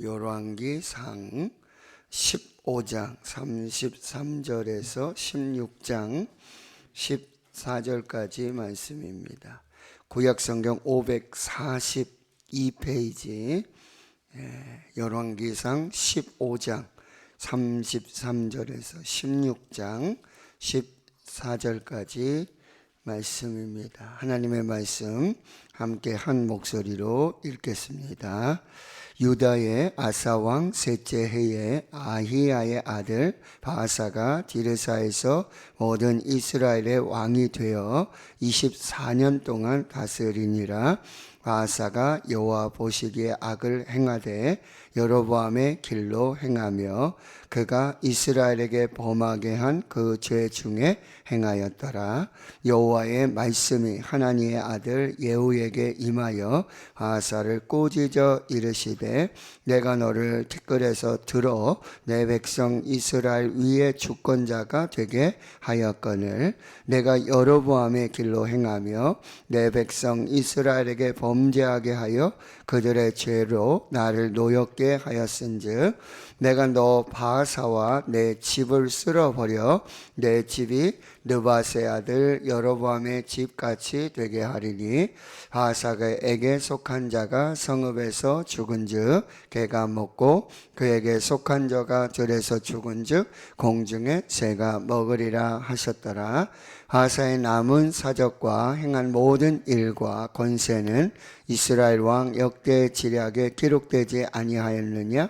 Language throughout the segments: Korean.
열왕기상 15장 33절에서 16장 14절까지 말씀입니다. 구약성경 542페이지 열왕기상 15장 33절에서 16장 14절까지 말씀입니다. 하나님의 말씀 함께 한 목소리로 읽겠습니다. 유다의 아사왕 셋째 해에 아히야의 아들 바아사가 디르사에서 모든 이스라엘의 왕이 되어 24년 동안 다스리니라. 바아사가 여호와 보시기에 악을 행하되 여로보암의 길로 행하며 그가 이스라엘에게 범하게 한 그 죄 중에 행하였더라. 여호와의 말씀이 하나니의 아들 예후에게 임하여 바아사를 꾸짖어 이르시되 내가 너를 티끌에서 들어 내 백성 이스라엘 위에 주권자가 되게 하였거늘 내가 여로보암의 길로 행하며 내 백성 이스라엘에게 범죄하게 하여 그들의 죄로 나를 노엽게 하였은즉 내가 너 바아사와 내 집을 쓸어버려 내 집이 느밧의 아들 여로보암의 집같이 되게 하리니 바아사에게 속한 자가 성읍에서 죽은즉 개가 먹고 그에게 속한 자가 들에서 죽은즉 공중에 새가 먹으리라 하셨더라. 바아사의 남은 사적과 행한 모든 일과 권세는 이스라엘 왕 역대 지략에 기록되지 아니하였느냐?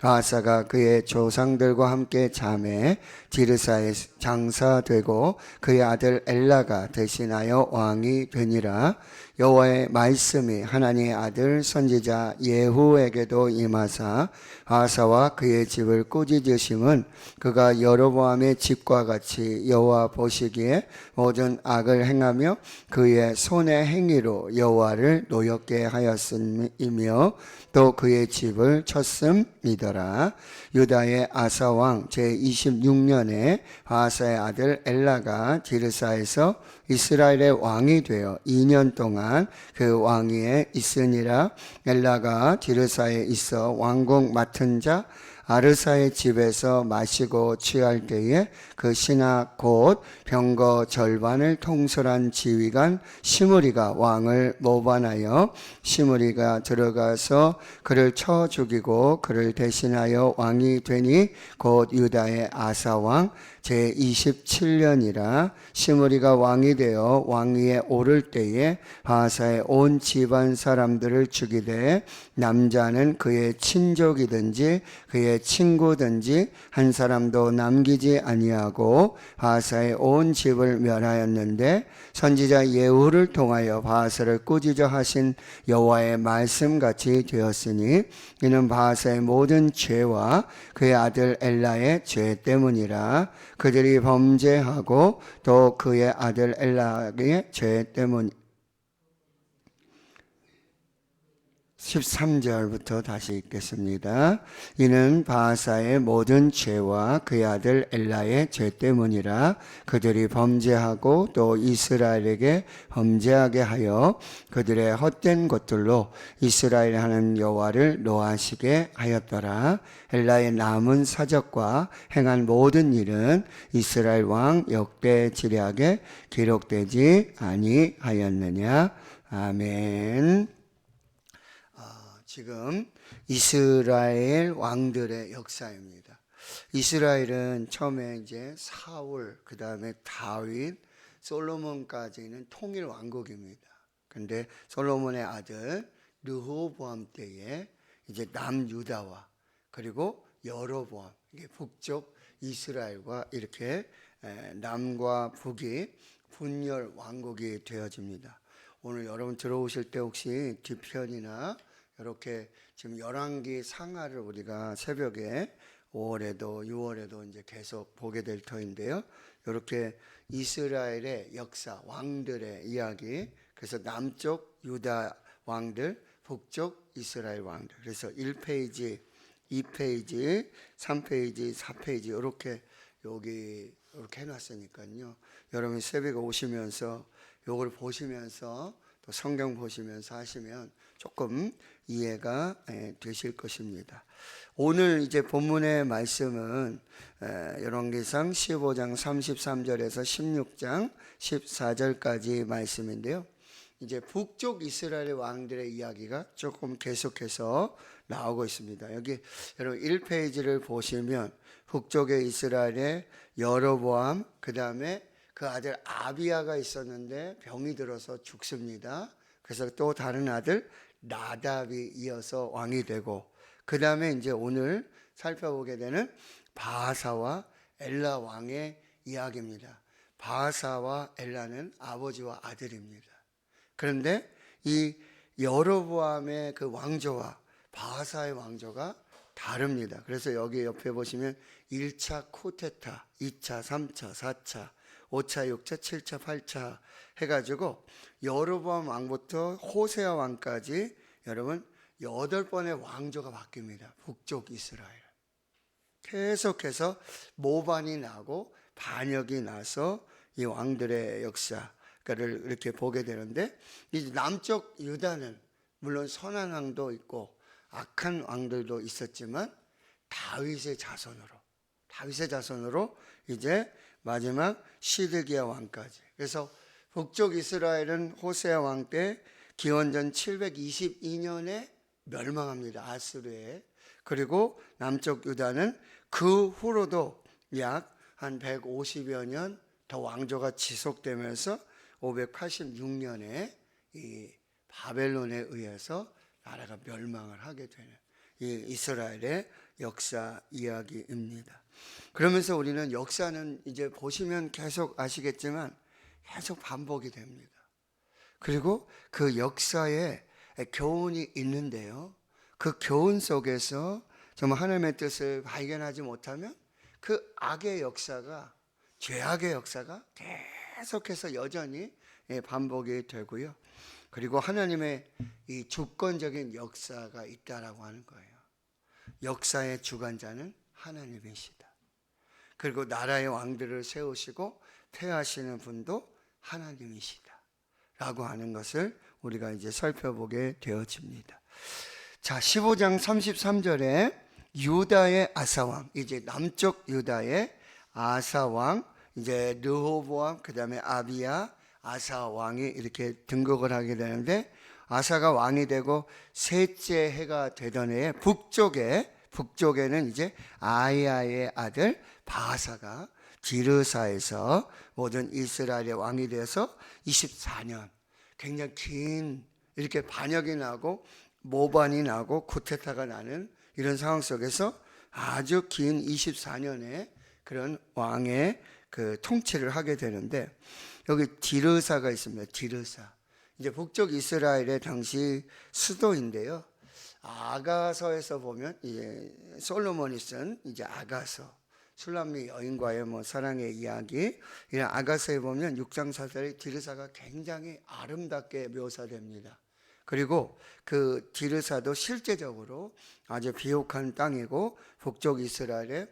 바아사가 그의 조상들과 함께 잠에 디르사에 장사되고 그의 아들 엘라가 대신하여 왕이 되니라. 여호와의 말씀이 하나님의 아들 선지자 예후에게도 임하사 바아사와 그의 집을 꾸짖으심은 그가 여로보암의 집과 같이 여호와 보시기에 모든 악을 행하며 그의 손의 행위로 여호와를 노엽게 하였음이며 또 그의 집을 쳤음이더라. 유다의 아사왕 제26년에 바아사의 아들 엘라가 디르사에서 이스라엘의 왕이 되어 2년 동안 그 왕위에 있으니라. 엘라가 디르사에 있어 왕궁 맡은 자 아르사의 집에서 마시고 취할 때에 그 신하 곧 병거 절반을 통솔한 지휘관 시므리가 왕을 모반하여 시므리가 들어가서 그를 쳐 죽이고 그를 대신하여 왕이 되니 곧 유다의 아사왕 제27년이라. 시므리가 왕이 되어 왕위에 오를 때에 바아사의 온 집안 사람들을 죽이되 남자는 그의 친족이든지 그의 친구든지 한 사람도 남기지 아니하고 바아사의 온 집을 멸하였는데 선지자 예후를 통하여 바아사를 꾸짖어 하신 여호와의 말씀같이 되었으니 이는 바아사의 모든 죄와 그의 아들 엘라의 죄 때문이라. 그들이 범죄하고 또 그의 아들 엘라의 죄 때문. 13절부터 다시 읽겠습니다. 이는 바아사의 모든 죄와 그의 아들 엘라의 죄 때문이라. 그들이 범죄하고 또 이스라엘에게 범죄하게 하여 그들의 헛된 것들로 이스라엘 하는 여호와를 노하시게 하였더라. 엘라의 남은 사적과 행한 모든 일은 이스라엘 왕 역대 지략에 기록되지 아니하였느냐. 아멘. 지금 이스라엘 왕들의 역사입니다. 이스라엘은 처음에 이제 사울, 그 다음에 다윗, 솔로몬까지는 통일 왕국입니다. 근데 솔로몬의 아들 르호보암 때에 이제 남유다와 그리고 여로보암, 이게 북쪽 이스라엘과 이렇게 남과 북이 분열 왕국이 되어집니다. 오늘 여러분 들어오실 때 혹시 뒤편이나 이렇게 지금 열왕기 상하를 우리가 새벽에 5월에도 6월에도 이제 계속 보게 될 터인데요. 이렇게 이스라엘의 역사, 왕들의 이야기, 그래서 남쪽 유다 왕들, 북쪽 이스라엘 왕들. 그래서 1페이지, 2페이지, 3페이지, 4페이지 이렇게 여기 이렇게 해놨으니까요. 여러분 새벽에 오시면서 이걸 보시면서 또 성경 보시면서 하시면 조금 이해가 되실 것입니다. 오늘 이제 본문의 말씀은 열왕기상 15장 33절에서 16장 14절까지 말씀인데요. 이제 북쪽 이스라엘 왕들의 이야기가 조금 계속해서 나오고 있습니다. 여기 여러분 1페이지를 보시면 북쪽에 이스라엘의 여로보암, 그 다음에 그 아들 아비야가 있었는데 병이 들어서 죽습니다. 그래서 또 다른 아들 나답이 이어서 왕이 되고, 그 다음에 이제 오늘 살펴보게 되는 바하사와 엘라 왕의 이야기입니다. 바하사와 엘라는 아버지와 아들입니다. 그런데 이 여로보암의 그 왕조와 바하사의 왕조가 다릅니다. 그래서 여기 옆에 보시면 1차 쿠데타, 2차, 3차, 4차, 5차, 6차, 7차, 8차 해가지고 여로보암 왕부터 호세아 왕까지 여러분 8번의 왕조가 바뀝니다. 북쪽 이스라엘. 계속해서 모반이 나고 반역이 나서 이 왕들의 역사를 이렇게 보게 되는데, 이 남쪽 유다는 물론 선한 왕도 있고 악한 왕들도 있었지만 다윗의 자손으로 이제 마지막 시드기야 왕까지. 그래서 북쪽 이스라엘은 호세아 왕 때 기원전 722년에 멸망합니다. 아수르에. 그리고 남쪽 유다는 그 후로도 약 한 150여 년 더 왕조가 지속되면서 586년에 이 바벨론에 의해서 나라가 멸망을 하게 되는 이 이스라엘의 역사 이야기입니다. 그러면서 우리는 역사는 이제 보시면 계속 아시겠지만 계속 반복이 됩니다. 그리고 그 역사에 교훈이 있는데요, 그 교훈 속에서 정말 하나님의 뜻을 발견하지 못하면 그 악의 역사가, 죄악의 역사가 계속해서 여전히 반복이 되고요. 그리고 하나님의 이 주권적인 역사가 있다라고 하는 거예요. 역사의 주관자는 하나님이시다. 그리고 나라의 왕들을 세우시고 폐하시는 분도 하나님이시다 라고 하는 것을 우리가 이제 살펴보게 되어집니다. 자, 15장 33절에 유다의 아사왕, 이제 남쪽 유다의 아사왕, 이제 르호보암, 그 다음에 아비야, 아사왕이 이렇게 등극을 하게 되는데, 아사가 왕이 되고 셋째 해가 되던 해에 북쪽에는 이제 아이야의 아들 바하사가 디르사에서 모든 이스라엘의 왕이 되어서 24년, 굉장히 긴 이렇게 반역이 나고 모반이 나고 쿠데타가 나는 이런 상황 속에서 아주 긴 24년의 그런 왕의 그 통치를 하게 되는데, 여기 디르사가 있습니다. 디르사. 이제 북쪽 이스라엘의 당시 수도인데요. 아가서에서 보면 이제 솔로몬이 쓴 이제 아가서, 술람미 여인과의 뭐 사랑의 이야기, 이런 아가서에 보면 6장 4절에 디르사가 굉장히 아름답게 묘사됩니다. 그리고 그 디르사도 실제적으로 아주 비옥한 땅이고 북쪽 이스라엘의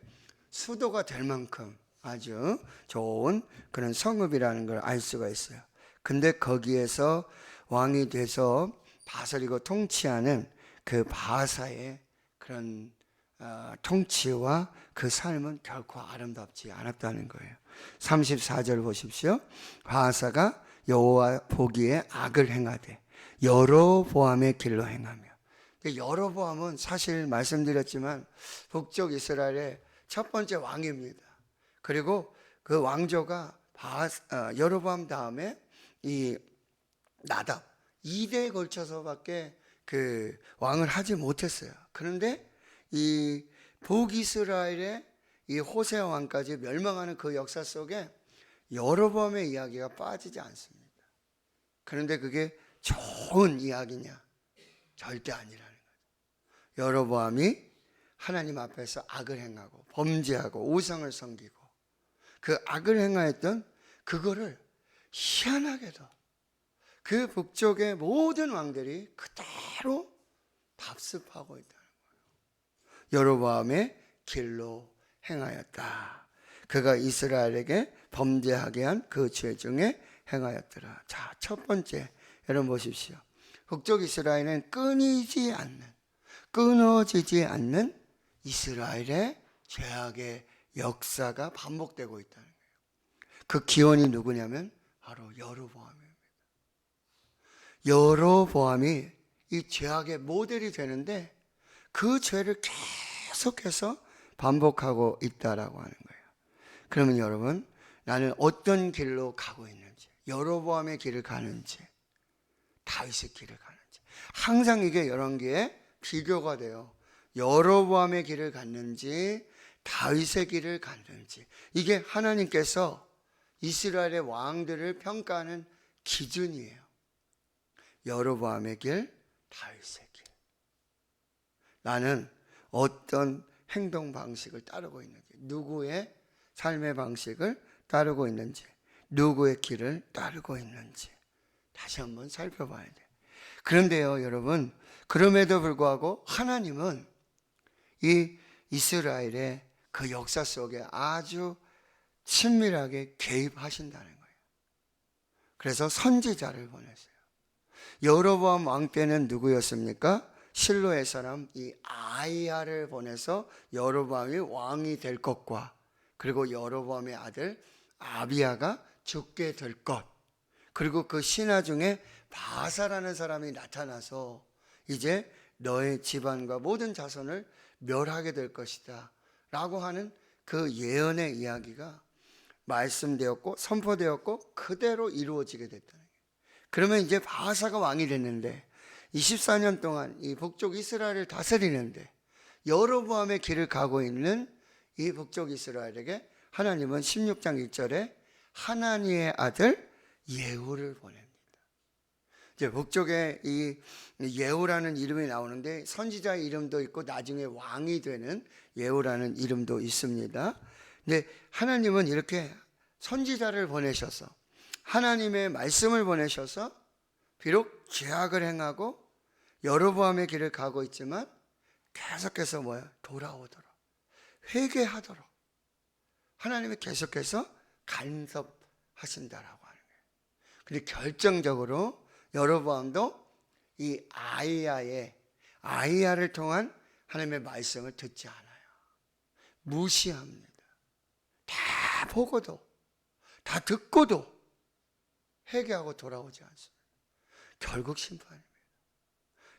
수도가 될 만큼 아주 좋은 그런 성읍이라는 걸 알 수가 있어요. 근데 거기에서 왕이 돼서 다스리고 통치하는 그 바하사의 그런 통치와 그 삶은 결코 아름답지 않았다는 거예요. 34절 보십시오. 바하사가 여호와 보기에 악을 행하되 여로보암의 길로 행하며. 여로보암은 사실 말씀드렸지만 북쪽 이스라엘의 첫 번째 왕입니다. 그리고 그 왕조가 여로보암 다음에 이 나답 2대에 걸쳐서밖에 그 왕을 하지 못했어요. 그런데 이 북이스라엘의 이 호세아 왕까지 멸망하는 그 역사 속에 여로보암의 이야기가 빠지지 않습니다. 그런데 그게 좋은 이야기냐? 절대 아니라는 거죠. 여로보암이 하나님 앞에서 악을 행하고 범죄하고 우상을 섬기고 그 악을 행하였던 그거를 희한하게도 그 북쪽의 모든 왕들이 그대로 답습하고 있다는 거예요. 여로보암의 길로 행하였다. 그가 이스라엘에게 범죄하게 한 그 죄 중에 행하였더라. 자, 첫 번째 여러분 보십시오. 북쪽 이스라엘은 끊어지지 않는 이스라엘의 죄악의 역사가 반복되고 있다는 거예요. 그 기원이 누구냐면 바로 여로보암입니다. 여로보암이 이 죄악의 모델이 되는데 그 죄를 계속해서 반복하고 있다라고 하는 거예요. 그러면 여러분, 나는 어떤 길로 가고 있는지, 여로보암의 길을 가는지, 다윗의 길을 가는지, 항상 이게 열왕기에 비교가 돼요. 여로보암의 길을 갔는지 다윗의 길을 갔는지, 이게 하나님께서 이스라엘의 왕들을 평가하는 기준이에요. 여로보암의 길, 다윗의 길. 나는 어떤 행동 방식을 따르고 있는지, 누구의 삶의 방식을 따르고 있는지, 누구의 길을 따르고 있는지 다시 한번 살펴봐야 돼요. 그런데요, 여러분, 그럼에도 불구하고 하나님은 이 이스라엘의 그 역사 속에 아주 친밀하게 개입하신다는 거예요. 그래서 선지자를 보냈어요. 여로보암 왕 때는 누구였습니까? 실로의 사람 이 아이야를 보내서 여로보암이 왕이 될 것과, 그리고 여로보암의 아들 아비야가 죽게 될 것, 그리고 그 신하 중에 바사라는 사람이 나타나서 이제 너의 집안과 모든 자손을 멸하게 될 것이다 라고 하는 그 예언의 이야기가 말씀되었고 선포되었고 그대로 이루어지게 됐다는 거예요. 그러면 이제 바사가 왕이 됐는데 24년 동안 이 북쪽 이스라엘을 다스리는데 여로보암의 길을 가고 있는 이 북쪽 이스라엘에게 하나님은 16장 1절에 하나니의 아들 예후를 보냅니다. 이제 북쪽에 이 예후라는 이름이 나오는데 선지자의 이름도 있고 나중에 왕이 되는 예후라는 이름도 있습니다. 근데 하나님은 이렇게 선지자를 보내셔서 하나님의 말씀을 보내셔서 비록 죄악을 행하고 여로보암의 길을 가고 있지만 계속해서 돌아오도록, 회개하도록 하나님이 계속해서 간섭하신다라고 하는 거예요. 근데 결정적으로 여로보암도 이 아이야를 통한 하나님의 말씀을 듣지 않아요. 무시합니다. 다 보고도, 다 듣고도 회개하고 돌아오지 않습니다. 결국 심판입니다.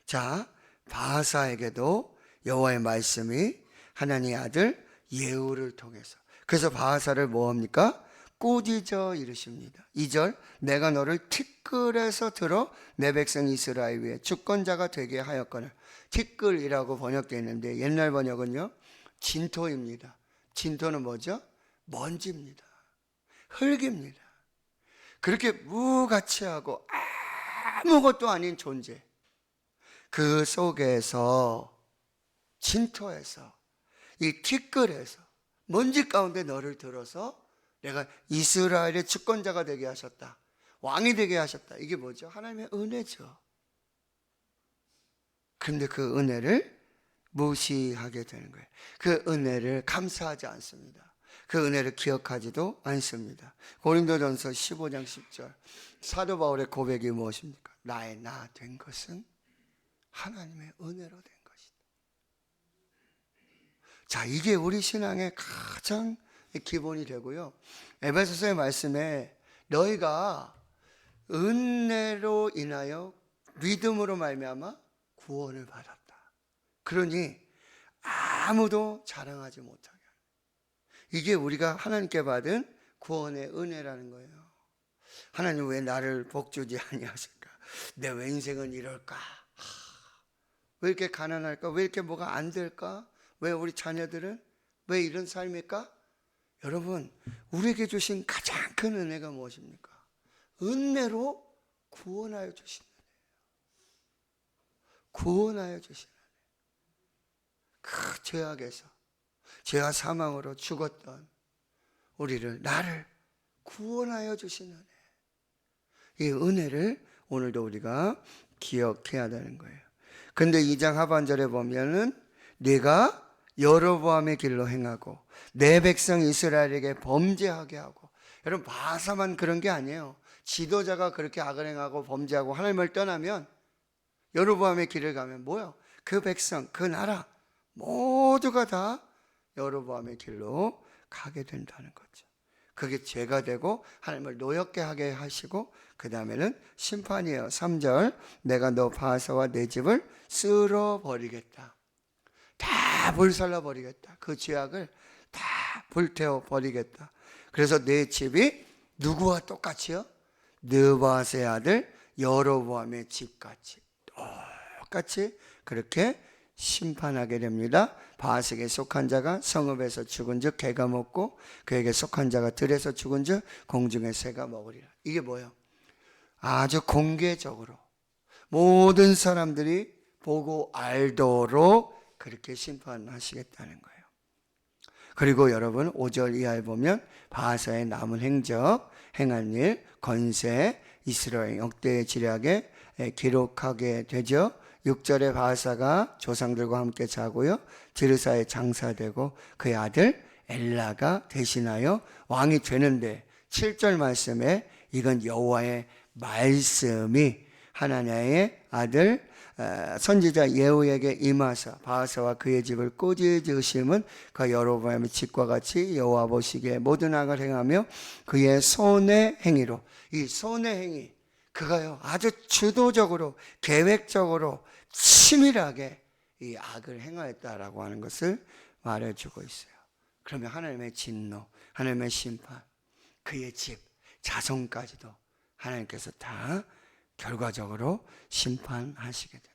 자, 바하사에게도 여호와의 말씀이 하나님의 아들 예후를 통해서, 그래서 바하사를 뭐합니까? 꾸짖어 이르십니다. 2절, 내가 너를 티끌에서 들어 내 백성 이스라엘 위에 주권자가 되게 하였거늘. 티끌이라고 번역되어 있는데 옛날 번역은요 진토입니다. 진토는 뭐죠? 먼지입니다. 흙입니다. 그렇게 무가치하고 아무것도 아닌 존재, 그 속에서, 진토에서, 이 티끌에서, 먼지 가운데 너를 들어서 내가 이스라엘의 주권자가 되게 하셨다, 왕이 되게 하셨다. 이게 뭐죠? 하나님의 은혜죠. 그런데 그 은혜를 무시하게 되는 거예요. 그 은혜를 감사하지 않습니다. 그 은혜를 기억하지도 않습니다. 고린도전서 15장 10절, 사도 바울의 고백이 무엇입니까? 나의 나 된 것은 하나님의 은혜로 된 것이다. 자, 이게 우리 신앙의 가장 기본이 되고요. 에베소서의 말씀에 너희가 은혜로 인하여 믿음으로 말미암아 구원을 받았다. 그러니 아무도 자랑하지 못하게 하는, 이게 우리가 하나님께 받은 구원의 은혜라는 거예요. 하나님 왜 나를 복주지 아니하실까? 내 왜 인생은 이럴까? 왜 이렇게 가난할까? 왜 이렇게 뭐가 안 될까? 왜 우리 자녀들은 왜 이런 삶일까? 여러분, 우리에게 주신 가장 큰 은혜가 무엇입니까? 은혜로 구원하여 주신 은혜예요. 구원하여 주신 은혜. 그 죄악에서, 죄와 사망으로 죽었던 우리를, 나를 구원하여 주신 은혜. 이 은혜를 오늘도 우리가 기억해야 되는 거예요. 근데 2장 하반절에 보면은 네가 여로보암의 길로 행하고 내 백성 이스라엘에게 범죄하게 하고. 여러분, 바사만 그런 게 아니에요. 지도자가 그렇게 악을 행하고 범죄하고 하나님을 떠나면 여로보암의 길을 가면 뭐요? 그 백성, 그 나라 모두가 다 여로보암의 길로 가게 된다는 거죠. 그게 죄가 되고 하나님을 노엽게 하게 하시고 그 다음에는 심판이에요. 3절, 내가 너 바하사와 내 집을 쓸어버리겠다. 다 불살라 버리겠다. 그 죄악을 다 불태워 버리겠다. 그래서 내 집이 누구와 똑같이요? 느바세 아들 여로보암의 집같이 똑같이 그렇게 심판하게 됩니다. 바하스에게 속한 자가 성읍에서 죽은 즉 개가 먹고 그에게 속한 자가 들에서 죽은 즉 공중의 새가 먹으리라. 이게 뭐예요? 아주 공개적으로 모든 사람들이 보고 알도록 그렇게 심판하시겠다는 거예요. 그리고 여러분 5절 이하에 보면 바하사의 남은 행적, 행한 일, 건세, 이스라엘 역대의 지략에 기록하게 되죠. 6절에 바하사가 조상들과 함께 자고요, 디르사에 장사되고 그의 아들 엘라가 대신하여 왕이 되는데 7절 말씀에 이건 여호와의 말씀이 하나냐의 아들 선지자 예후에게 임하사 바하사와 그의 집을 꾸짖으심은 그 여로보암의 집과 같이 여호와 보시기에 모든 악을 행하며 그의 손의 행위로, 이 손의 행위 그가요 아주 주도적으로 계획적으로 치밀하게 이 악을 행하였다라고 하는 것을 말해주고 있어요. 그러면 하나님의 진노, 하나님의 심판, 그의 집, 자손까지도 하나님께서 다 결과적으로 심판하시게 된다.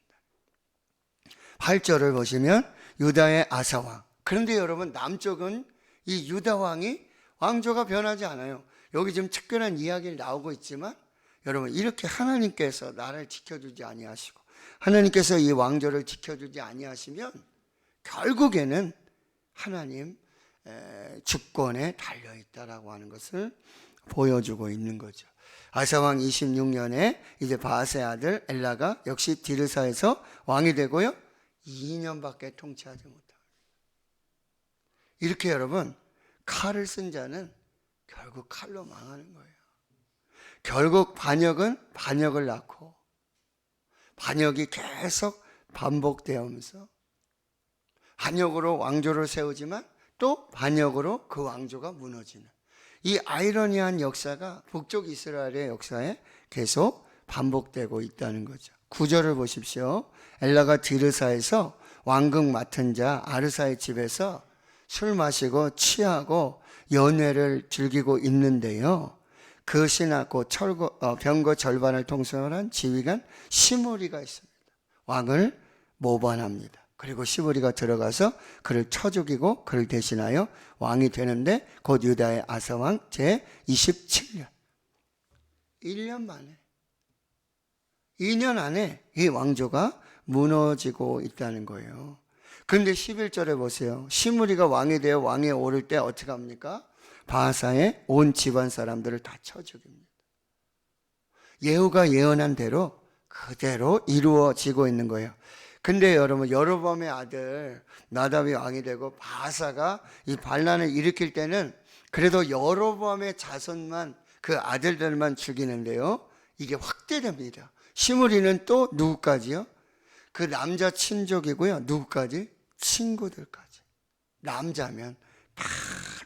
8절을 보시면 유다의 아사왕. 그런데 여러분 남쪽은 이 유다왕이 왕조가 변하지 않아요. 여기 지금 특별한 이야기를 나오고 있지만 여러분 이렇게 하나님께서 나라를 지켜주지 아니하시고 하나님께서 이 왕조를 지켜주지 아니하시면 결국에는 하나님 주권에 달려있다라고 하는 것을 보여주고 있는 거죠. 아사왕 26년에 이제 바하스의 아들 엘라가 역시 디르사에서 왕이 되고요 2년밖에 통치하지 못합니다. 이렇게 여러분 칼을 쓴 자는 결국 칼로 망하는 거예요. 결국 반역은 반역을 낳고 반역이 계속 반복되면서 반역으로 왕조를 세우지만 또 반역으로 그 왕조가 무너지는 이 아이러니한 역사가 북쪽 이스라엘의 역사에 계속 반복되고 있다는 거죠. 9절을 보십시오. 엘라가 디르사에서 왕궁 맡은 자 아르사의 집에서 술 마시고 취하고 연회를 즐기고 있는데요, 그 신하 곧 병거 절반을 통솔한 지휘관 시므리가 있습니다. 왕을 모반합니다. 그리고 시므리가 들어가서 그를 쳐 죽이고 그를 대신하여 왕이 되는데 곧 유다의 아사왕 제27년 1년 만에 2년 안에 이 왕조가 무너지고 있다는 거예요. 그런데 11절에 보세요. 시므리가 왕이 되어 왕에 오를 때 어떻게 합니까? 바하사의 온 집안 사람들을 다 쳐 죽입니다. 예후가 예언한 대로 그대로 이루어지고 있는 거예요. 근데 여러분 여로보암의 아들 나답이 왕이 되고 바하사가 이 반란을 일으킬 때는 그래도 여로보암의 자손만 그 아들들만 죽이는데요, 이게 확대됩니다. 시므리는 또 누구까지요? 그 남자 친족이고요, 누구까지? 친구들까지. 남자면 다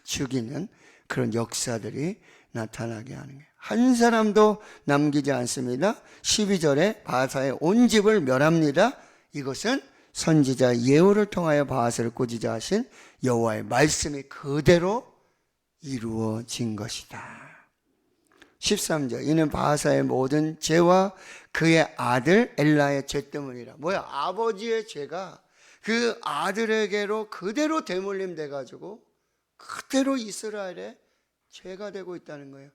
죽이는 그런 역사들이 나타나게 하는 거예요. 한 사람도 남기지 않습니다. 12절에 바하사의 온 집을 멸합니다. 이것은 선지자 예후를 통하여 바하사를 꾸짖어 하신 여호와의 말씀이 그대로 이루어진 것이다. 13절, 이는 바하사의 모든 죄와 그의 아들 엘라의 죄 때문이라. 뭐야? 아버지의 죄가 그 아들에게로 그대로 대물림 돼가지고 그대로 이스라엘의 죄가 되고 있다는 거예요.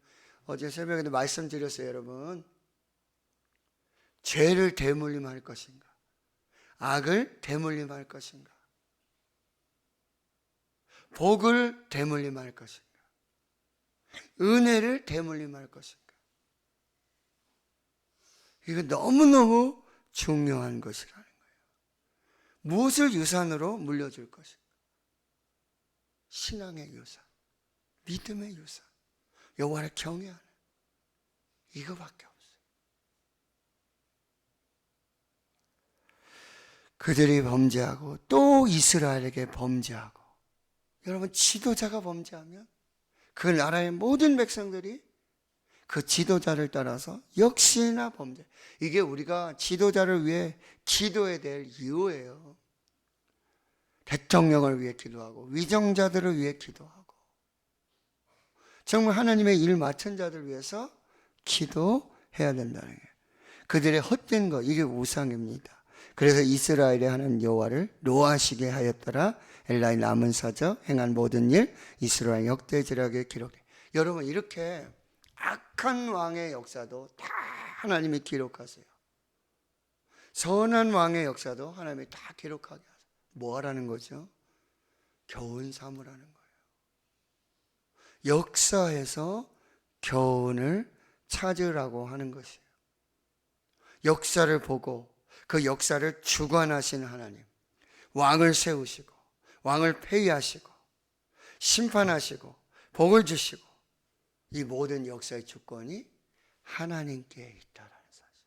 어제 새벽에도 말씀드렸어요, 여러분. 죄를 대물림할 것인가? 악을 대물림할 것인가? 복을 대물림할 것인가? 은혜를 대물림할 것인가? 이거 너무너무 중요한 것이라는 거예요. 무엇을 유산으로 물려줄 것인가? 신앙의 유산, 믿음의 유산, 여호와를 경외하는 이거밖에 없어요. 그들이 범죄하고 또 이스라엘에게 범죄하고, 여러분 지도자가 범죄하면 그 나라의 모든 백성들이 그 지도자를 따라서 역시나 범죄. 이게 우리가 지도자를 위해 기도해야 될 이유예요. 대통령을 위해 기도하고 위정자들을 위해 기도하고 정말 하나님의 일 맡은 자들 위해서 기도해야 된다는 거예요. 그들의 헛된 것, 이게 우상입니다. 그래서 이스라엘의 하나님 여호와를 노하시게 하였더라. 엘라의 남은 사적 행한 모든 일 이스라엘 역대지략에 기록돼. 여러분 이렇게 악한 왕의 역사도 다 하나님이 기록하세요. 선한 왕의 역사도 하나님이 다 기록하게 하세요. 뭐 하라는 거죠? 교훈 삼으라는 거예요. 역사에서 교훈을 찾으라고 하는 것이에요. 역사를 보고 그 역사를 주관하신 하나님, 왕을 세우시고 왕을 폐위하시고 심판하시고 복을 주시고 이 모든 역사의 주권이 하나님께 있다라는 사실,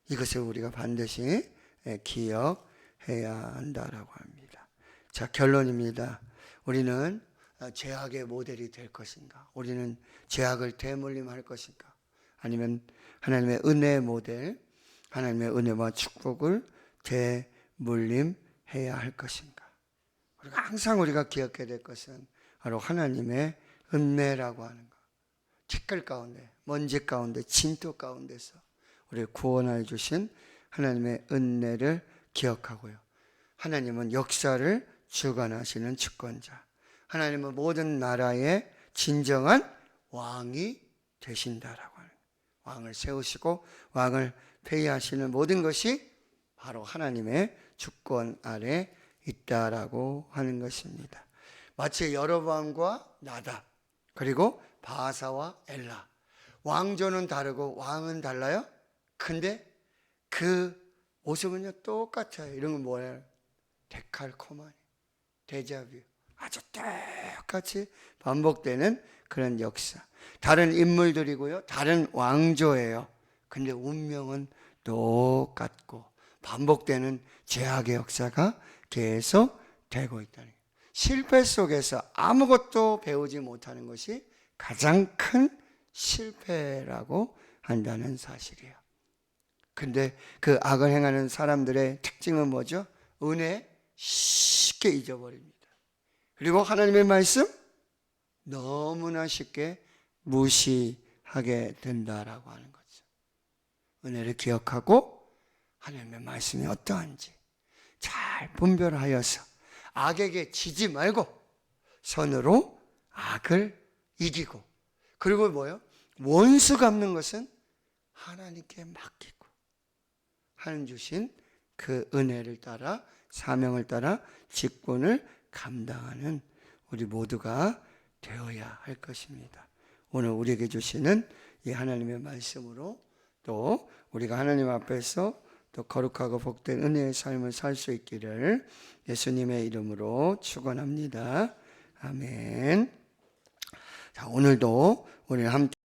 이것을 우리가 반드시 기억해야 한다라고 합니다. 자, 결론입니다. 우리는 죄악의 모델이 될 것인가? 우리는 죄악을 대물림할 것인가? 아니면 하나님의 은혜의 모델, 하나님의 은혜와 축복을 대물림해야 할 것인가? 그리고 항상 우리가 기억해야 될 것은 바로 하나님의 은혜라고 하는 것. 티끌 가운데, 먼지 가운데, 진토 가운데서 우리를 구원하여 주신 하나님의 은혜를 기억하고요. 하나님은 역사를 주관하시는 주권자, 하나님은 모든 나라의 진정한 왕이 되신다라고 하는 거예요. 왕을 세우시고 왕을 폐위하시는 모든 것이 바로 하나님의 주권 아래 있다라고 하는 것입니다. 마치 여로보암과 나답, 그리고 바사와 엘라, 왕조는 다르고 왕은 달라요. 근데 그 모습은요 똑같아요. 이런 건 뭐예요? 데칼코마니, 데자뷰, 아주 똑같이 반복되는 그런 역사. 다른 인물들이고요, 다른 왕조예요. 근데 운명은 똑같고 반복되는 죄악의 역사가 계속 되고 있다는 거예요. 실패 속에서 아무것도 배우지 못하는 것이 가장 큰 실패라고 한다는 사실이에요. 근데 그 악을 행하는 사람들의 특징은 뭐죠? 은혜 쉽게 잊어버립니다. 그리고 하나님의 말씀 너무나 쉽게 무시하게 된다라고 하는 거죠. 은혜를 기억하고 하나님의 말씀이 어떠한지 잘 분별하여서 악에게 지지 말고 선으로 악을 이기고, 그리고 뭐요? 원수 갚는 것은 하나님께 맡기고 하나님 주신 그 은혜를 따라 사명을 따라 직분을 감당하는 우리 모두가 되어야 할 것입니다. 오늘 우리에게 주시는 이 하나님의 말씀으로 또 우리가 하나님 앞에서 또 거룩하고 복된 은혜의 삶을 살 수 있기를 예수님의 이름으로 축원합니다. 아멘. 자, 오늘도 우리는 함께